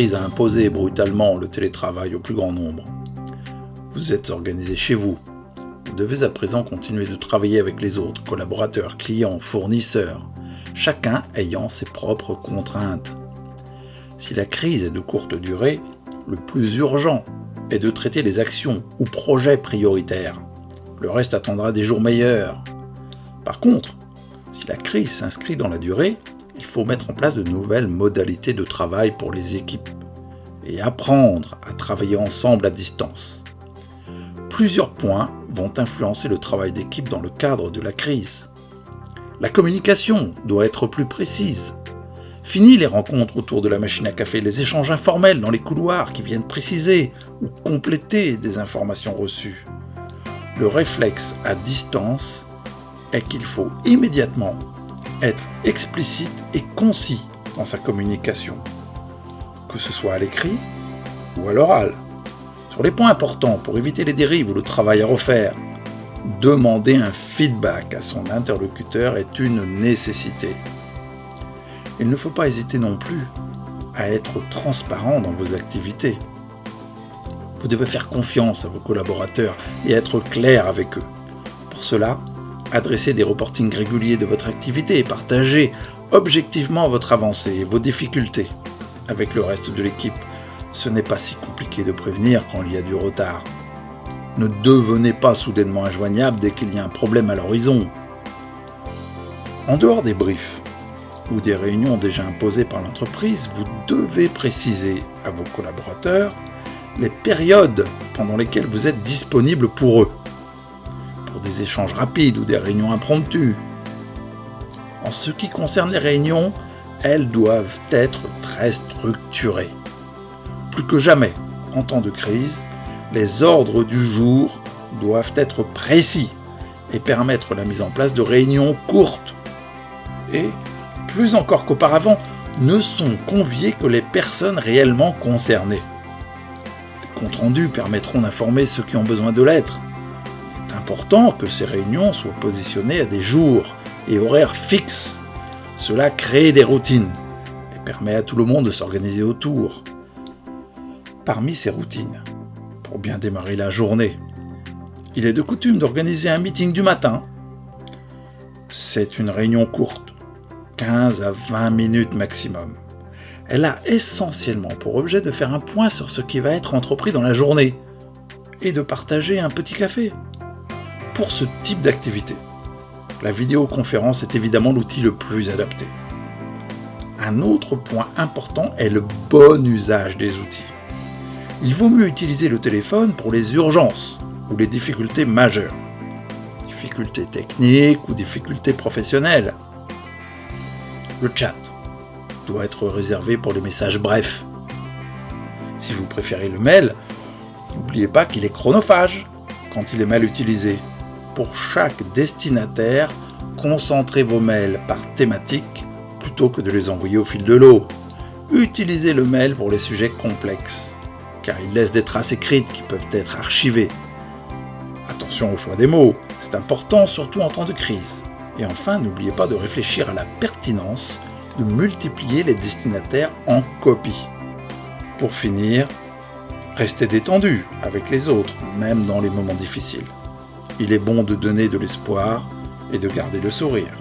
crise a imposé brutalement le télétravail au plus grand nombre. Vous êtes organisé chez vous. Vous devez à présent continuer de travailler avec les autres, collaborateurs, clients, fournisseurs, chacun ayant ses propres contraintes. Si la crise est de courte durée, le plus urgent est de traiter les actions ou projets prioritaires. Le reste attendra des jours meilleurs. Par contre, si la crise s'inscrit dans la durée, il faut mettre en place de nouvelles modalités de travail pour les équipes et apprendre à travailler ensemble à distance. Plusieurs points vont influencer le travail d'équipe dans le cadre de la crise. La communication doit être plus précise. Fini les rencontres autour de la machine à café, les échanges informels dans les couloirs qui viennent préciser ou compléter des informations reçues. Le réflexe à distance est qu'il faut immédiatement être explicite et concis dans sa communication, que ce soit à l'écrit ou à l'oral. Sur les points importants pour éviter les dérives ou le travail à refaire, demander un feedback à son interlocuteur est une nécessité. Il ne faut pas hésiter non plus à être transparent dans vos activités. Vous devez faire confiance à vos collaborateurs et être clair avec eux. Pour cela, adressez des reportings réguliers de votre activité et partagez objectivement votre avancée et vos difficultés avec le reste de l'équipe. Ce n'est pas si compliqué de prévenir quand il y a du retard. Ne devenez pas soudainement injoignable dès qu'il y a un problème à l'horizon. En dehors des briefs ou des réunions déjà imposées par l'entreprise, vous devez préciser à vos collaborateurs les périodes pendant lesquelles vous êtes disponible pour eux, pour des échanges rapides ou des réunions impromptues. En ce qui concerne les réunions, elles doivent être très structurées. Plus que jamais, en temps de crise, les ordres du jour doivent être précis et permettre la mise en place de réunions courtes. Et, plus encore qu'auparavant, ne sont conviées que les personnes réellement concernées. Les comptes rendus permettront d'informer ceux qui ont besoin de l'être. Il est important que ces réunions soient positionnées à des jours et horaires fixes. Cela crée des routines et permet à tout le monde de s'organiser autour. Parmi ces routines, pour bien démarrer la journée, il est de coutume d'organiser un meeting du matin. C'est une réunion courte, 15 à 20 minutes maximum. Elle a essentiellement pour objet de faire un point sur ce qui va être entrepris dans la journée et de partager un petit café. Pour ce type d'activité, la vidéoconférence est évidemment l'outil le plus adapté. Un autre point important est le bon usage des outils. Il vaut mieux utiliser le téléphone pour les urgences ou les difficultés majeures, difficultés techniques ou difficultés professionnelles. Le chat doit être réservé pour les messages brefs. Si vous préférez le mail, n'oubliez pas qu'il est chronophage quand il est mal utilisé. Pour chaque destinataire, concentrez vos mails par thématique plutôt que de les envoyer au fil de l'eau. Utilisez le mail pour les sujets complexes, car il laisse des traces écrites qui peuvent être archivées. Attention au choix des mots, c'est important surtout en temps de crise. Et enfin, n'oubliez pas de réfléchir à la pertinence de multiplier les destinataires en copie. Pour finir, restez détendu avec les autres, même dans les moments difficiles. Il est bon de donner de l'espoir et de garder le sourire.